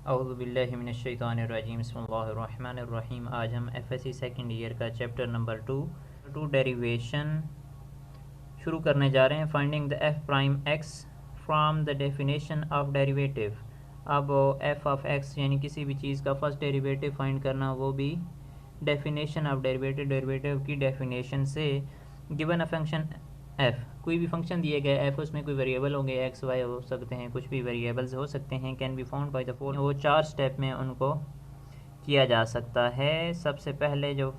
औज़ु बिल्लाहि मिनश्शैतानिर्रजीम बिस्मिल्लाहिर्रहमानिर्रहीम। आज हम एफएससी सेकंड ईयर का चैप्टर नंबर टू डेरिवेशन शुरू करने जा रहे हैं। Finding the F prime x from the definition of derivative. अब एफ ऑफ एक्स यानी किसी भी चीज़ का फर्स्ट डेरिवेटिव फाइंड करना, वो भी डेफिनेशन ऑफ डेरिवेटिव की डेफिनेशन से। गिवन अ फंक्शन एफ, कोई भी फंक्शन दिए गए एफ, उसमें कोई वेरिएबल होंगे, एक्स वाई हो सकते हैं, कुछ भी वेरिएबल्स हो सकते हैं। Can be found by the following, वो 4 स्टेप में उनको किया जा सकता है। सबसे पहले जो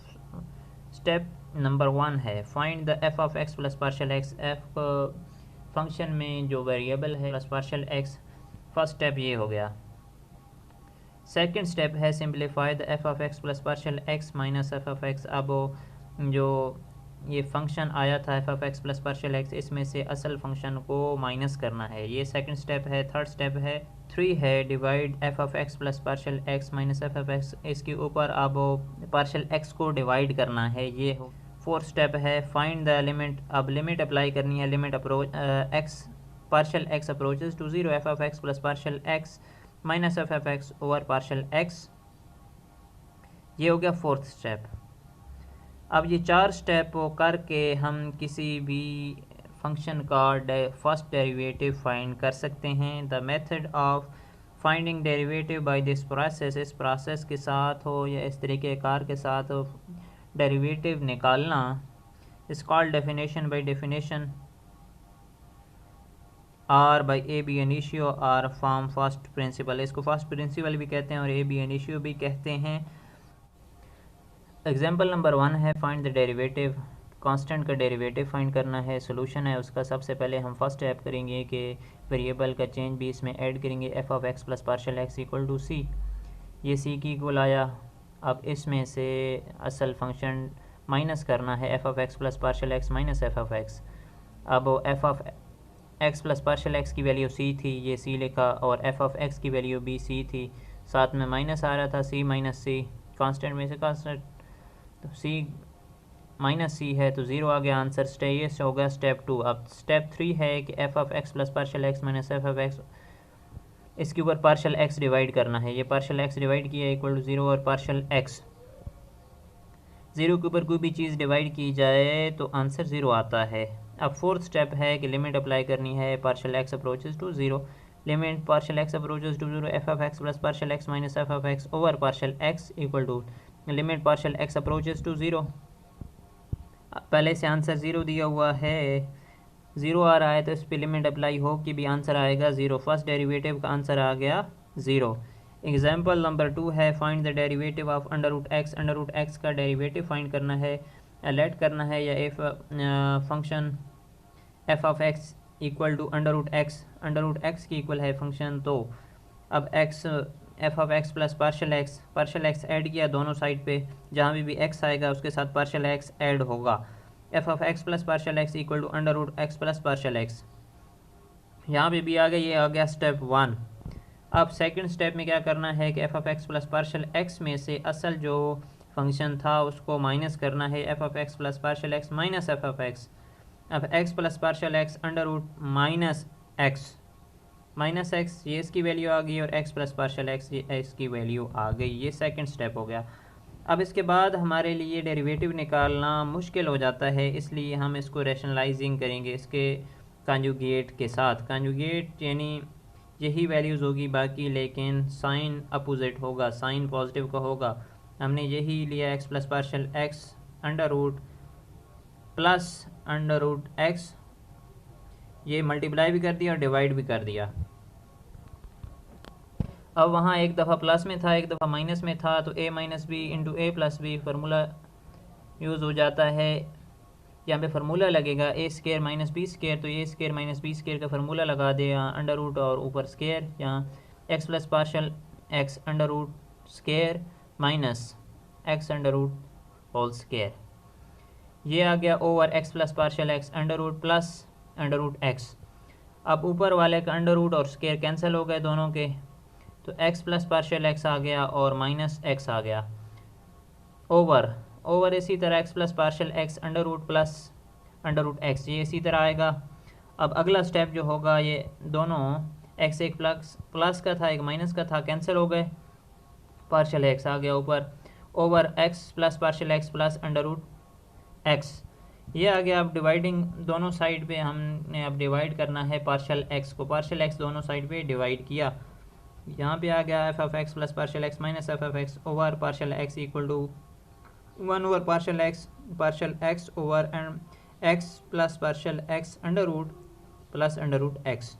स्टेप नंबर 1 है, find the F of x plus partial x. F function में जो वेरिएबल है plus partial x, first step ये हो गया। सेकंड स्टेप है simplify the F of x plus partial x minus F of x. अब जो ये फंक्शन आया था F of x plus partial x, इसमें से असल फंक्शन को माइनस करना है, ये सेकंड स्टेप है। थर्ड स्टेप है 3 है, divide F of x plus partial x minus F of x, इसके ऊपर अब पार्शियल एक्स को डिवाइड करना है, ये हो। फोर्थ स्टेप है फाइंड द लिमिट। अब लिमिट अप्लाई करनी है, limit approach X partial X approaches to 0 F of x plus partial x minus F of x over partial x, ये हो गया फोर्थ स्टेप। अब ये 4 स्टेप करके हम किसी भी फंक्शन का फर्स्ट डेरिवेटिव फाइंड कर सकते हैं। The method of finding derivative by this process, इस प्रोसेस के साथ हो या इस तरीके कार के साथ डेरिवेटिव निकालना, is called definition by definition or by A B initio or form first principle. इसको फर्स्ट प्रिंसिपल भी कहते हैं और ए बी इनिशियो भी कहते हैं। एग्जाम्पल नंबर 1 है फाइंड द डेरिवेटिव। कांस्टेंट का डेरिवेटिव फाइंड करना है, सोल्यूशन है उसका। सबसे पहले हम फर्स्ट स्टेप करेंगे कि वेरिएबल का चेंज भी इसमें ऐड करेंगे। F of x plus partial x equal to C, ये सी की इक्वल आया। अब इसमें से असल फंक्शन माइनस करना है, F of x plus partial x minus F of x. अब F of x plus partial x की वैल्यू सी थी, ये सी लिखा, और एफ ऑफ एक्स की वैल्यू भी सी थी, साथ में माइनस आ रहा था, सी माइनस सी, कांस्टेंट में से कांस्टेंट, तो सी माइनस सी है तो 0 आ गया आंसर। ये होगा स्टेप 2। अब स्टेप 3 है कि F of x plus partial x minus F of x, इसके ऊपर पार्शियल एक्स डिवाइड करना है। ये पार्शियल एक्स डिवाइड किया इक्वल टू 0, और पार्शियल एक्स 0 के ऊपर कोई भी चीज़ डिवाइड की जाए तो आंसर 0 आता है। अब फोर्थ स्टेप है कि लिमिट अप्लाई करनी है, partial X approaches to 0, limit partial X approaches to 0 F of x plus partial x minus F of x over partial x equal to limit partial X approaches to 0। पहले से answer 0 दिया हुआ है, 0 आ रहा है तो इस पर लिमिट अप्लाई हो कि भी आंसर आएगा 0। फर्स्ट डेरिवेटिव का आंसर आ गया 0। एग्जाम्पल नंबर 2 है find the derivative of under root X. Under root x का डेरिवेटिव फाइंड करना है, लेट करना है, या F function F of x equal to under root X की इक्वल है फंक्शन। तो अब X F of x plus partial X add किया दोनों साइड पे, जहाँ भी एक्स आएगा उसके साथ पार्शियल एक्स ऐड होगा। F of x plus partial x equal to under root x plus partial x, यहाँ पे भी आ गया, ये आ गया स्टेप 1। अब सेकंड स्टेप में क्या करना है कि F of x plus partial x में से असल जो फंक्शन था उसको माइनस करना है, F of x plus partial x minus F of x. अब X plus partial x under root minus X, ये इसकी वैल्यू आ गई, और एक्स प्लस पार्शियल एक्स, ये एक्स की वैल्यू आ गई। ये सेकंड स्टेप हो गया। अब इसके बाद हमारे लिए डेरिवेटिव निकालना मुश्किल हो जाता है, इसलिए हम इसको रैशनलाइजिंग करेंगे इसके कंजुगेट के साथ। कंजुगेट यानी यही वैल्यूज़ होगी बाकी, लेकिन साइन अपोजिट होगा, साइन पॉजिटिव का होगा। हमने यही लिया X plus partial x under root plus under root X, ये मल्टीप्लाई भी कर दिया और डिवाइड भी कर दिया। अब वहाँ एक दफ़ा प्लस में था, एक दफ़ा माइनस में था, तो a minus B into A plus B formula use हो जाता है। यहाँ पे फार्मूला लगेगा A square minus B square, तो A square minus B square का फार्मूला लगा दे, यहाँ अंडर रूट और ऊपर स्केयर, यहाँ X plus partial x under root square minus X under root whole square, ये आ गया over X plus partial x under root plus under root x. अब ऊपर वाले का अंडर रूट और स्केयर कैंसिल हो गए दोनों के, तो एक्स प्लस पार्शियल एक्स आ गया और माइनस एक्स आ गया, ओवर इसी तरह X plus partial x under root plus under root X, ये इसी तरह आएगा। अब अगला स्टेप जो होगा, ये दोनों एक्स एक प्लस का था, एक माइनस का था, कैंसिल हो गए, पार्शल एक्स आ गया ऊपर, over X plus partial X plus under root X, ये आ गया। अब डिवाइडिंग दोनों साइड पे हमने अब डिवाइड करना है पार्शल एक्स को, पार्शल एक्स दोनों साइड पे डिवाइड किया, यहाँ पे आ गया F of x plus partial X minus F of x over partial X equal to 1 over partial X over and X plus partial X under root plus under root x.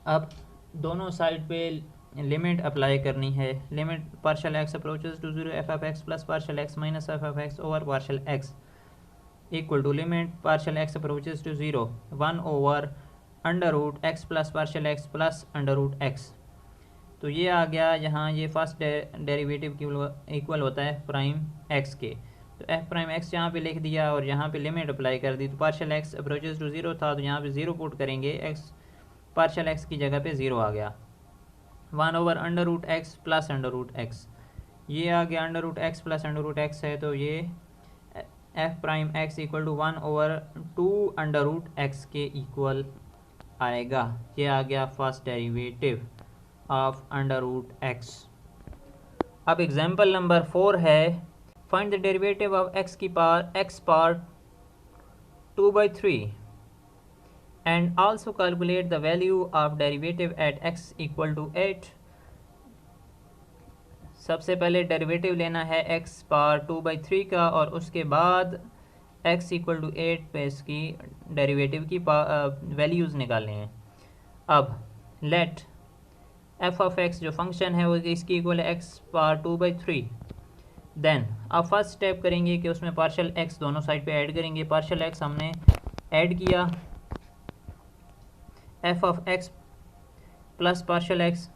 अब दोनों side पे limit apply करनी है, limit partial X approaches to 0 F of x plus partial X minus F of x over partial X equal to limit partial X approaches to 0 1 over under root x plus partial X plus under root X. तो ये आ गया, यहाँ ये first derivative equal होता है prime x के, तो एफ प्राइम एक्स यहाँ पे लिख दिया और यहाँ पे लिमिट अप्लाई कर दी, तो पार्शल एक्स अप्रोचेस टू 0 था तो यहाँ पे 0 पुट करेंगे, एक्स पार्शल एक्स की जगह पे 0 आ गया, 1 over under root x plus under root X, ये आ गया under root x plus under root X है, तो ये F prime X equal to 1 over 2 under root X के इक्वल आएगा। ये आ गया first derivative of under root x. अब एग्जाम्पल नंबर 4 है, find the derivative of x की power X power 2/3 and also calculate the value of derivative eight X equal to 8। सबसे पहले डेरिवेटिव लेना है एक्स पावर 2/3 का और उसके बाद एक्स इक्वल टू 8 पे इसकी डेरिवेटिव की वैल्यूज़ निकालने हैं। अब लेट एफ ऑफ एक्स जो फंक्शन है वो इसकी इक्वल है एक्स पावर 2/3। देन अब फर्स्ट स्टेप करेंगे कि उसमें पार्शल एक्स दोनों साइड पे ऐड करेंगे, पार्शल एक्स हमने ऐड किया, F of x plus partial X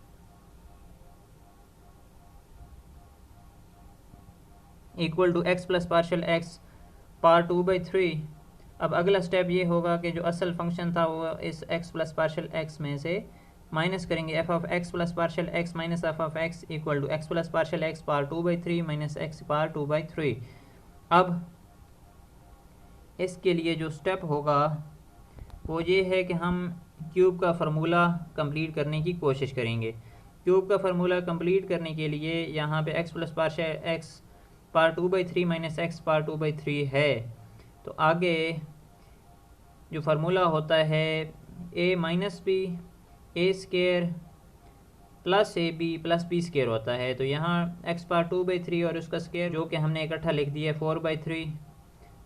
equal to x plus partial x power 2/3। अब अगला स्टेप ये होगा कि जो असल फंक्शन था वो इस एक्स प्लस पार्शल एक्स में से माइनस करेंगे, F of x plus partial X minus F of x equal to x plus partial x power 2/3 minus x power 2/3। अब इसके लिए जो स्टेप होगा वो ये है कि हम क्यूब का फार्मूला कंप्लीट करने की कोशिश करेंगे। क्यूब का फार्मूला कंप्लीट करने के लिए यहाँ पे X plus partial x power 2/3 minus x power 2/3 है, तो आगे जो फार्मूला होता है A minus B A square plus A B plus B square होता है, तो यहाँ एक्स पावर 2/3 और उसका स्केयर जो कि हमने इकट्ठा लिख दिया 4/3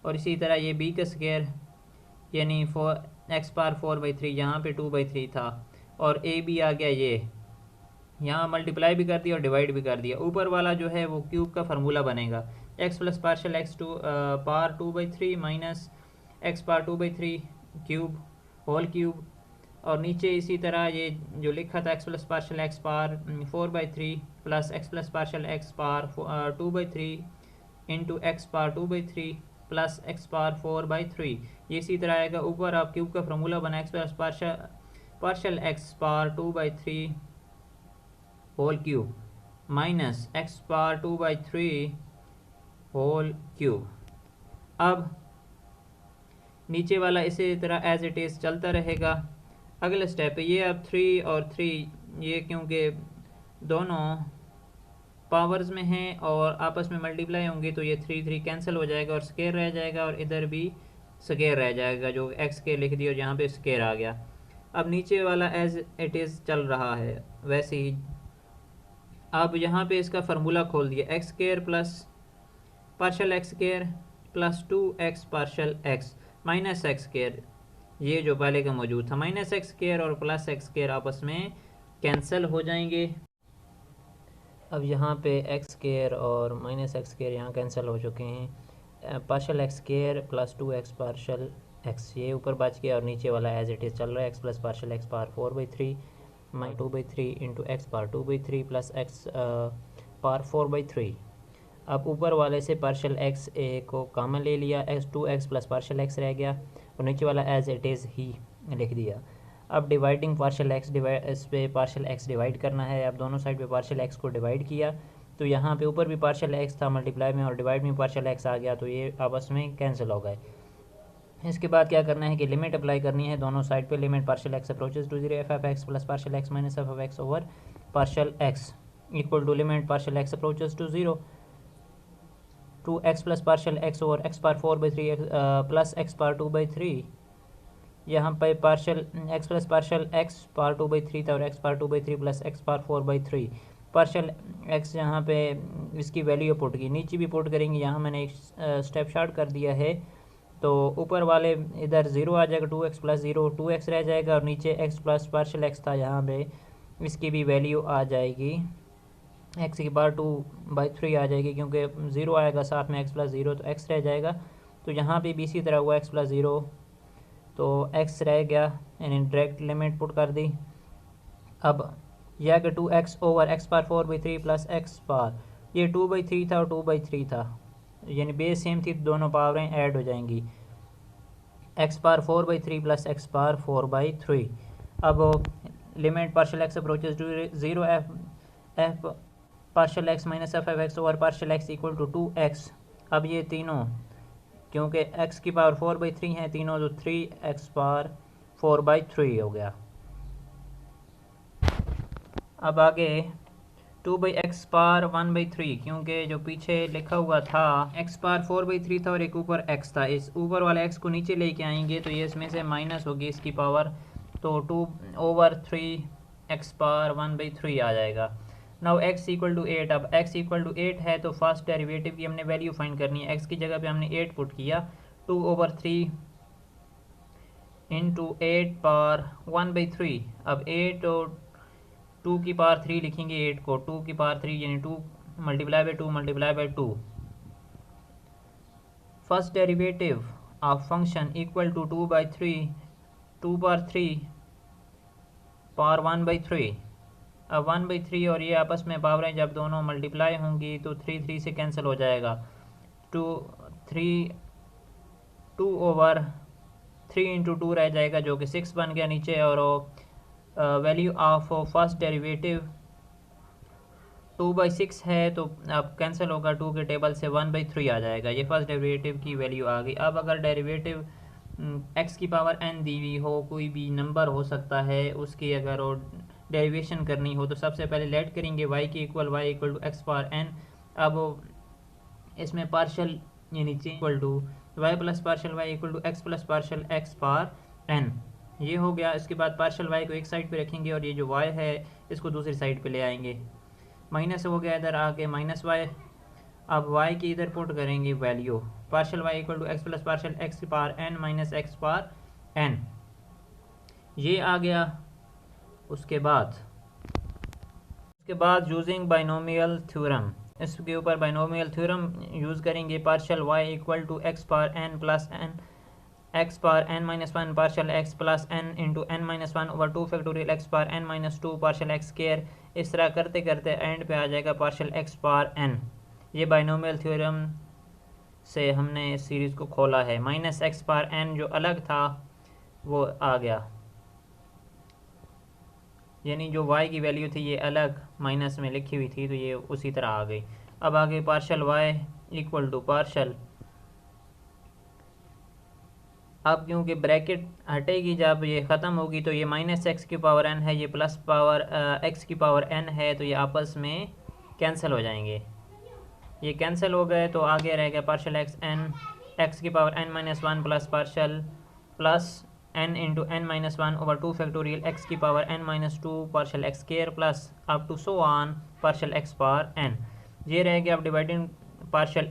और इसी तरह ये बी का स्केयर यानी एक्स पावर 4/3 यहाँ पे 2/3 था और ए बी आ गया, ये यहाँ मल्टीप्लाई भी कर दिया और डिवाइड भी कर दिया। ऊपर वाला जो है वो क्यूब का फार्मूला बनेगा, X plus partial x power 2/3 minus x power 2/3 cube whole cube, और नीचे इसी तरह ये जो लिखा था X plus partial x power 4/3 plus x plus partial x power 2/3 into x power 2/3 plus x power 4/3, ये इसी तरह आएगा। ऊपर आप क्यूब का फार्मूला बना X plus partial x power 2/3 whole cube minus x power 2/3 whole cube. अब नीचे वाला इसी तरह एज इट इज़ चलता रहेगा। अगला स्टेप है ये, अब 3 और 3 ये क्योंकि दोनों पावर्स में हैं और आपस में मल्टीप्लाई होंगे तो ये 3 कैंसिल हो जाएगा और स्केयर रह जाएगा और इधर भी स्केयर रह जाएगा, जो एक्स के लिख दिया और यहाँ पे स्केयर आ गया। अब नीचे वाला एज इट इज़ चल रहा है वैसे ही। अब यहाँ पे इसका फार्मूला खोल दिया, x square plus partial x square plus 2x partial X minus x square, ये जो पहले का मौजूद था, माइनस एक्स स्केयर और प्लस एक्स स्केयर आपस में कैंसिल हो जाएंगे। अब यहाँ पे एक्स स्केयर और माइनस एक्स स्केयर यहाँ कैंसिल हो चुके हैं, partial x square plus 2x partial x ये ऊपर बच गया और नीचे वाला एज इट इज़ चल रहा है, x plus partial x power 4/3 minus 2/3 into x power 2/3 plus x power 4/3। अब ऊपर वाले से पार्शल एक्स ए को कॉमन ले लिया, x 2x plus partial x रह गया और नीचे वाला एज इट इज़ ही लिख दिया। अब डिवाइडिंग पार्शल एक्स इस पे पार्शल एक्स डिवाइड करना है। अब दोनों साइड पे पार्शल एक्स को डिवाइड किया तो यहाँ पे ऊपर भी पार्शल एक्स था मल्टीप्लाई में और डिवाइड में पार्शल एक्स आ गया, तो ये आपस में कैंसिल हो गए। इसके बाद क्या करना है कि लिमिट अप्लाई करनी है दोनों साइड पे। Limit partial x approaches to 0 f(x) plus partial x minus f(x) over partial x equal to limit partial x approaches to 0 two x plus partial x over x power 4/3 plus x power 2/3। यहाँ पे partial x plus partial x power 2/3 था और x power 2/3 plus x power 4/3। Partial x यहाँ पे इसकी value put की, नीचे भी पुट करेंगे। यहाँ मैंने एक स्टेप शॉर्ट कर दिया है, तो ऊपर वाले इधर 0 आ जाएगा, 2x प्लस 0 2x रह जाएगा और नीचे x प्लस पार्शियल एक्स था यहाँ पे, इसकी भी वैल्यू आ जाएगी x की पावर 2/3 आ जाएगी, क्योंकि 0 आएगा साथ में x प्लस 0 तो x रह जाएगा। तो यहाँ पे भी इसी तरह हुआ x प्लस 0 तो x रह गया, यानी डायरेक्ट लिमिट पुट कर दी। अब यह कि 2x over x power 4/3 plus x power, ये 2/3 था और 2/3 था, यानी बेस सेम थी, दोनों पावरें ऐड हो जाएंगी। X power 4/3 plus x power 4/3। अब limit partial x approaches to 0 f partial x minus f(x) over partial x equal to 2x। अब ये तीनों क्योंकि x की पावर 4/3 है तीनों, तो 3x पावर 4/3 हो गया। अब आगे 2/x पावर 1/3, क्योंकि जो पीछे लिखा हुआ था x पावर 4/3 था और एक ऊपर x था, इस ऊपर वाले x को नीचे लेके आएंगे तो ये इसमें से माइनस होगी इसकी पावर, तो 2/3x पावर 1/3 आ जाएगा। Now x equal to 8। अब x इक्वल टू 8 है तो फर्स्ट डेरिवेटिव की हमने वैल्यू फाइंड करनी है। x की जगह पे हमने 8 पुट किया, 2/3 इंटू 8 पावर 1/3। अब 8 और 2 की पावर 3 लिखेंगे, 8 को 2 की पावर 3 यानी 2 multiply by 2 multiply by 2। First derivative of function equal to 2/3 2 power 3 power 1/3। अब 1/3 और ये आपस में पावरें जब दोनों मल्टीप्लाई होंगी तो 3 से कैंसिल हो जाएगा। 2 ओवर 3 इंटू 2 रह जाएगा जो कि 6 बन गया नीचे, और वैल्यू ऑफ फर्स्ट डेरिवेटिव 2/6 है तो अब कैंसिल होगा, 2 के टेबल से 1/3 आ जाएगा। ये फर्स्ट डेरिवेटिव की वैल्यू आ गई। अब अगर डेरिवेटिव x की पावर n दी हुई हो, कोई भी नंबर हो सकता है, उसकी अगर वो डेरिवेशन करनी हो तो सबसे पहले लेट करेंगे y की equal y equal to x power n। अब इसमें पार्शल यानी equal to y plus partial y equal to x plus partial x power n, ये हो गया। इसके बाद पार्शल y को एक साइड पे रखेंगे और ये जो y है इसको दूसरी साइड पे ले आएंगे, माइनस हो गया इधर आके माइनस y। अब y की इधर पुट करेंगे value, partial y equal to x plus partial x power n minus x power n, ये आ गया। उसके बाद यूजिंग बाइनोमियल थ्योरम, इसके ऊपर बाइनोमियल थ्योरम यूज़ करेंगे। Partial y equal to x power n plus n x power n minus 1 partial x plus n into n minus 1 over 2 factorial x power n minus 2 partial x square. इस तरह करते करते end पे आ जाएगा partial x power n। ये binomial theorem से हमने इस सीरीज़ को खोला है। माइनस एक्स पावर n जो अलग था वो आ गया, यानी जो y की वैल्यू थी ये अलग माइनस में लिखी हुई थी तो ये उसी तरह आ गई। अब आगे partial y equal to partial, अब क्योंकि ब्रैकेट हटेगी जब ये ख़त्म होगी तो ये माइनस एक्स की पावर n है, ये प्लस पावर x की पावर n है, तो ये आपस में कैंसिल हो जाएंगे। ये कैंसिल हो गए तो आगे रह गया पार्शल x n एक्स की power n minus 1 plus partial plus n into n minus 1 over 2 factorial x की power n minus 2 partial x square plus up to so on partial x power n। ये रह गया। अब dividing partial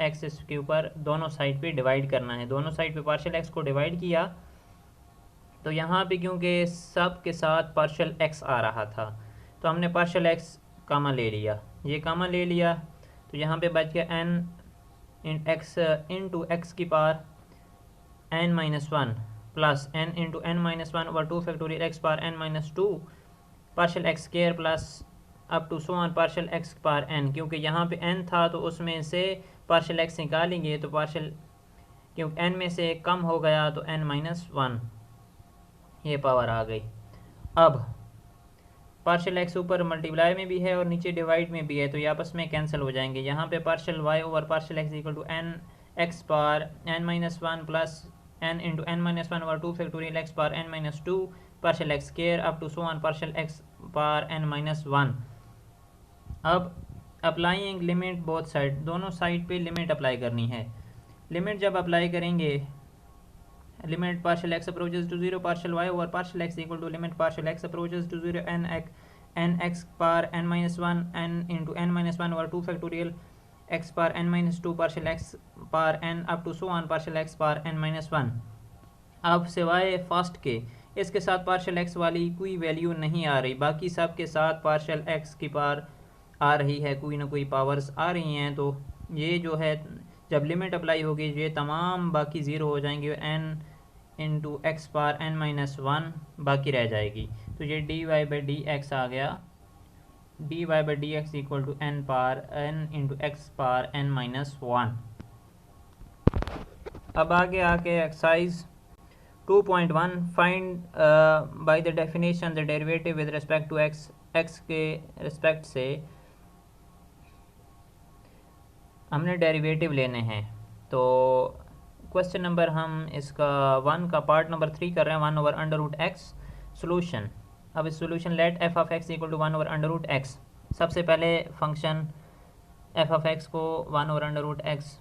x इसके ऊपर दोनों side पे divide करना है। दोनों साइड पे पार्शल x को डिवाइड किया तो यहाँ पे क्योंकि सब के साथ पार्शल x आ रहा था तो हमने पार्शल x कामा ले लिया, ये कामा ले लिया तो यहाँ पे बच गया n इन x इंटू एक्स की power n minus 1 plus n into n minus 1 over 2 factorial x power n minus 2 partial x square plus up to so on partial x power n। क्योंकि यहाँ पे n था तो उसमें से partial x निकालेंगे तो पार्शल क्योंकि n में से कम हो गया तो n माइनस 1 ये पावर आ गई। अब पार्शल x ऊपर मल्टीप्लाई में भी है और नीचे डिवाइड में भी है तो ये आपस में कैंसिल हो जाएंगे। यहाँ पे partial y over partial x equal to n x power n minus 1 plus n into n minus one over 2 factorial x power n minus 2 partial x square up to so on partial x power n minus 1। अब applying limit both side, दोनों side पे limit apply करनी है। Limit जब apply करेंगे, limit partial x approaches to 0 partial y over partial x equal to limit partial x approaches to 0 n x power n minus 1 n into n minus 1 over 2 factorial x power n minus 2 partial x power n up to so on partial x power n minus 1। अब सिवाय first के इसके साथ partial x वाली कोई value नहीं आ रही, बाकी सब के साथ पार्शल x की पावर आ रही है, कोई ना कोई पावर्स आ रही हैं। तो ये जो है जब लिमिट अप्लाई होगी ये तमाम बाकी ज़ीरो हो जाएंगे, n into x power n minus 1 बाकी रह जाएगी। तो ये dy बाई डी एक्स आ गया, dy by d x equal to n power n into x power n minus 1। अब आगे आके exercise 2.1 find by the definition the derivative with respect to x, x के रिस्पेक्ट से हमने derivative लेने हैं। तो क्वेश्चन नंबर हम इसका 1 का पार्ट नंबर 3 कर रहे हैं, 1 over under root x solution. अब इस solution let F of x equal to 1 over under root x. सबसे पहले फंक्शन एफ ऑफ एक्स को 1 ओवर अंडर रूट एक्स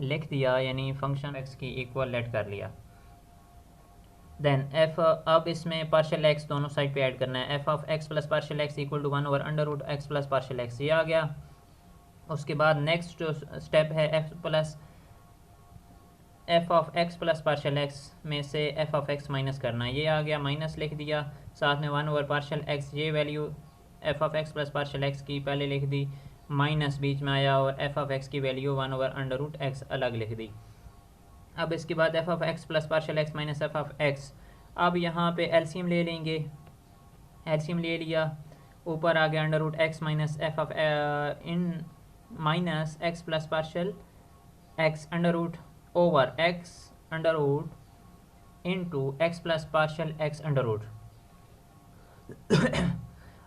लिख दिया, यानी फंक्शन एक्स की इक्वल लेट कर लिया। देन एफ, अब इसमें पार्शियल एक्स दोनों साइड पे ऐड करना है। F of x plus partial x equal to 1 over under root x plus partial x, ये आ गया। उसके बाद नेक्स्ट स्टेप है F of x plus partial x में से एफ ऑफ एक्स माइनस करना, ये आ गया, माइनस लिख दिया। साथ में 1 ओवर पार्शियल एक्स, ये value f of x plus partial x की पहले लिख दी, माइनस बीच में आया, और एफ ऑफ एक्स की value 1 over under root x अलग लिख दी। अब इसके बाद f of x plus partial x minus F of x. अब यहाँ पे एलसीएम ले लेंगे, एलसीएम ले लिया, ऊपर आ गया under root x minus F of इन minus x plus partial x under root over x under root into x plus partial x under root.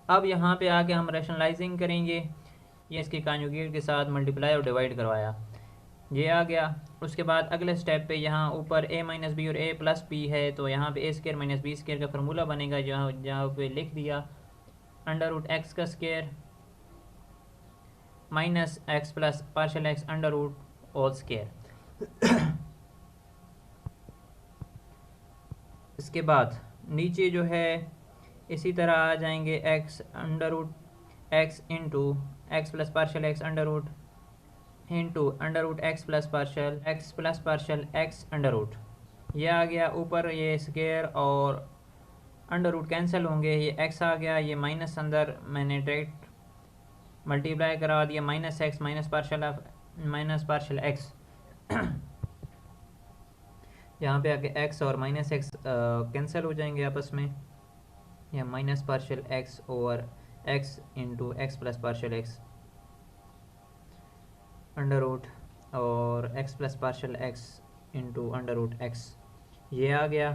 अब यहाँ पे आके हम रैशनलाइजिंग करेंगे, ये इसके कॉन्जुगेट के साथ मल्टीप्लाई और डिवाइड करवाया, ये आ गया। उसके बाद अगले स्टेप पे यहाँ ऊपर a माइनस बी और a प्लस बी है, तो यहाँ पे a square minus b square का फार्मूला बनेगा, जहाँ पे लिख दिया अंडर रूट एक्स का square minus x plus partial x under root whole square. इसके बाद नीचे जो है इसी तरह आ जाएंगे x under root x into x plus partial x under root into under root x plus partial x under root, ये आ गया। ऊपर ये स्क्वायर और अंडर रूट कैंसिल होंगे, ये एक्स आ गया, ये माइनस अंदर मैंने डायरेक्ट मल्टीप्लाई करा दिया, minus x minus partial x. यहाँ पे आके एक्स और माइनस एक्स कैंसिल हो जाएंगे आपस में, या minus partial x over X into x plus partial x under root और X plus partial x into under root X, ये आ गया।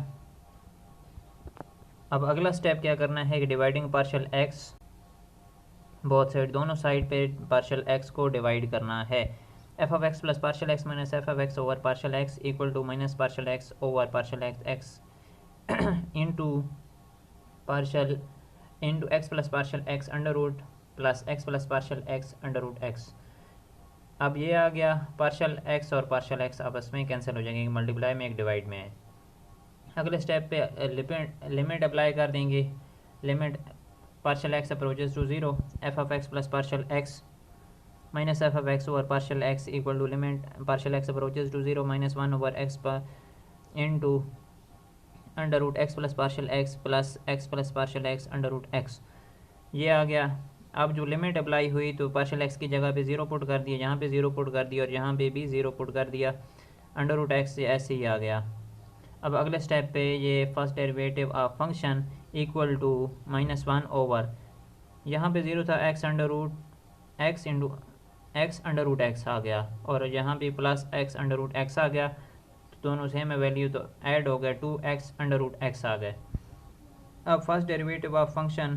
अब अगला स्टेप क्या करना है कि dividing partial x both side, दोनों साइड पे पार्शियल एक्स को डिवाइड करना है। F of x plus partial x minus F of x over partial x equal to minus partial x over partial x into partial into x plus partial x under root plus x plus partial x under root x. अब ये आ गया, partial x और partial x आपस में cancel हो जाएंगे, एक मल्टीप्लाई में एक डिवाइड में है। अगले स्टेप पे लिमिट अप्लाई कर देंगे, limit partial X approaches to 0 F of x plus partial x minus F of x over partial x equal to limit partial X approaches to 0 minus 1 over X पर into under root x plus partial x under root X, ये आ गया। अब जो limit apply हुई तो partial x की जगह पे 0 पुट कर दिया, यहाँ पे 0 पुट कर दिया और यहाँ पे भी 0 पुट कर दिया, अंडर रूट एक्स ऐसे ही आ गया। अब अगले स्टेप पे ये first derivative of function equal to -1 over, यहाँ पे 0 था, X under root x into X under root X आ गया, और यहाँ पे plus X under root X आ गया, तो दोनों सेम है वैल्यू, तो ऐड हो गया 2x अंडर रूट एक्स आ गए। अब फर्स्ट डेरिवेटिव ऑफ फंक्शन,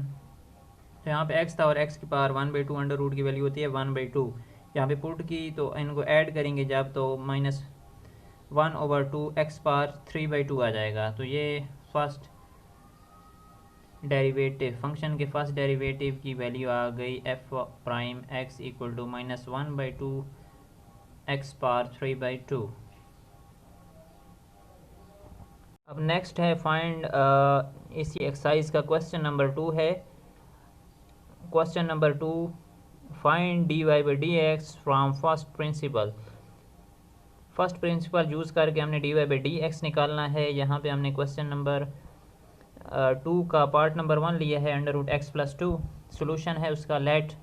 तो यहाँ पे x था और x की पावर 1/2 अंडर रूट की वैल्यू होती है 1/2, यहाँ पे पुट की तो इनको ऐड करेंगे जब, तो 1/2 x⁻³ आ जाएगा। तो ये फर्स्ट डेरिवेटिव, फंक्शन के फर्स्ट डेरिवेटिव की वैल्यू आ गई f'(x) = -1/2 x⁻³/2। अब नेक्स्ट है फाइंड, इसी एक्सरसाइज का क्वेश्चन नंबर 2 है। Question number 2, find dy/dx from first principle. First principle use करके हमने dy/dx निकालना है। यहाँ पे हमने क्वेश्चन नंबर 2 का पार्ट नंबर 1 लिया है √x+2। सोल्यूशन है उसका लेट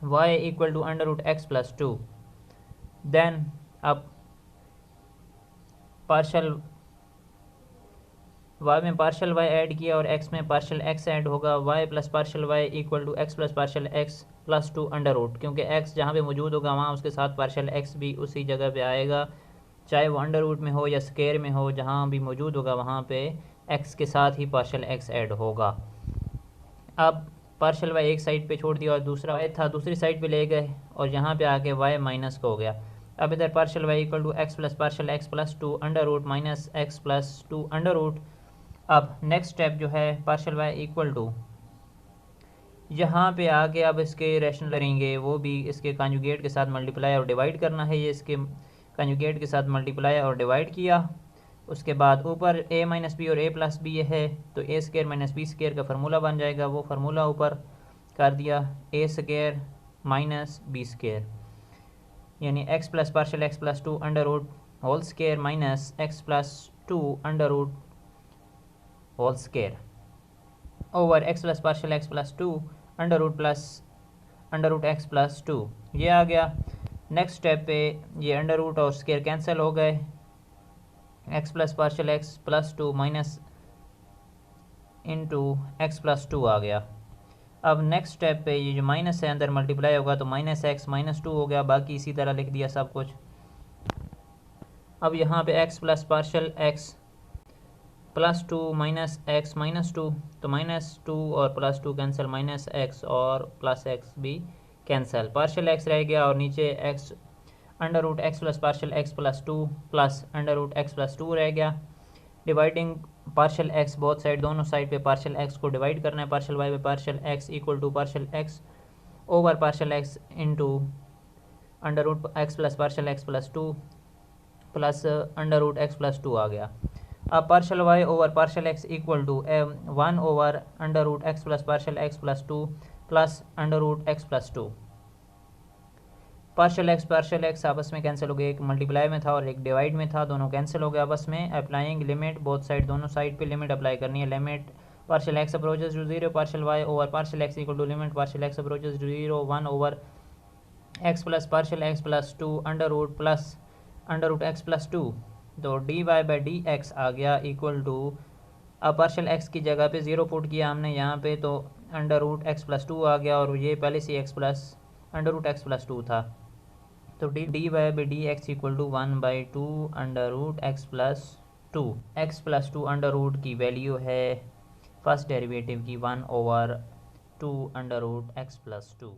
y = √x+2। देन अब पार्शल y में पार्शल y ऐड किया और x में पार्शल x ऐड होगा। y plus partial y = x plus partial x+2 क्योंकि x जहाँ पे मौजूद होगा वहाँ उसके साथ पार्शल x भी उसी जगह पे आएगा, चाहे वो अंडर में हो या स्क्वायर में हो, जहाँ भी मौजूद होगा वहाँ पे x के साथ ही पार्शल x ऐड होगा। अब पार्शल y एक साइड पे छोड़ दिया और दूसरा y था दूसरी साइड पे ले गए और यहाँ पे आके y माइनस का हो गया। अब इधर partial y = x plus partial x+2 under root minus x+2 under root. अब नेक्स्ट स्टेप जो है पार्शल y = यहाँ पे आके अब इसके रेशनल करेंगे, वो भी इसके कॉन्जुगेट के साथ मल्टीप्लाई और डिवाइड करना है। ये इसके कॉन्जुगेट के साथ मल्टीप्लाई और डिवाइड किया, उसके बाद ऊपर a - b और a + b है तो a² - b² का फार्मूला बन जाएगा। वो फार्मूला ऊपर कर दिया, a² - b², यानी x plus partial x+2 under root whole square minus x+2 under root whole square over x plus partial x+2 under root plus under root x+2। ये आ गया। नेक्स्ट स्टेप पे ये अंडर रूट और square cancel हो गए, x plus partial x+2 minus into x+2 आ गया। अब नेक्स्ट स्टेप पे ये जो माइनस है अंदर मल्टीप्लाई होगा तो -x -2 हो गया, बाकी इसी तरह लिख दिया सब कुछ। अब यहाँ पे x plus partial x+2 minus x -2, तो -2 और +2 कैंसिल, -x और +x भी कैंसिल, पार्शल x रह गया और नीचे x under root x plus partial x+2 plus under root x+2 रह गया। Dividing partial x both side, दोनों साइड पे पार्शल x को डिवाइड करना है। पार्शल y पे partial x = partial x over partial x into under root x plus partial x+2 plus under root x+2 आ गया। अब partial y over partial x = 1 over under root x plus partial x+2 plus under root x+2। Partial x आपस में cancel हो गए, एक multiply में था और एक डिवाइड में था, दोनों कैंसिल हो गए आपस में। अप्लाइंग लिमिट बोथ साइड, दोनों साइड पे लिमिट अप्लाई करनी है। Limit partial x approaches to 0 partial y over partial x = limit partial x approaches to 0 1 over x plus partial x+2 under root plus under root x+2। तो dy/dx आ गया equal to, अब partial x की जगह पे 0 put किया हमने यहाँ पे तो अंडर रूट x+2 आ गया और ये पहले से x plus under root x+2 था। तो dy/dx = 1/2 under root x+2। x+2 under root की वैल्यू है फर्स्ट डेरिवेटिव की 1/2 अंडर रूट x+2।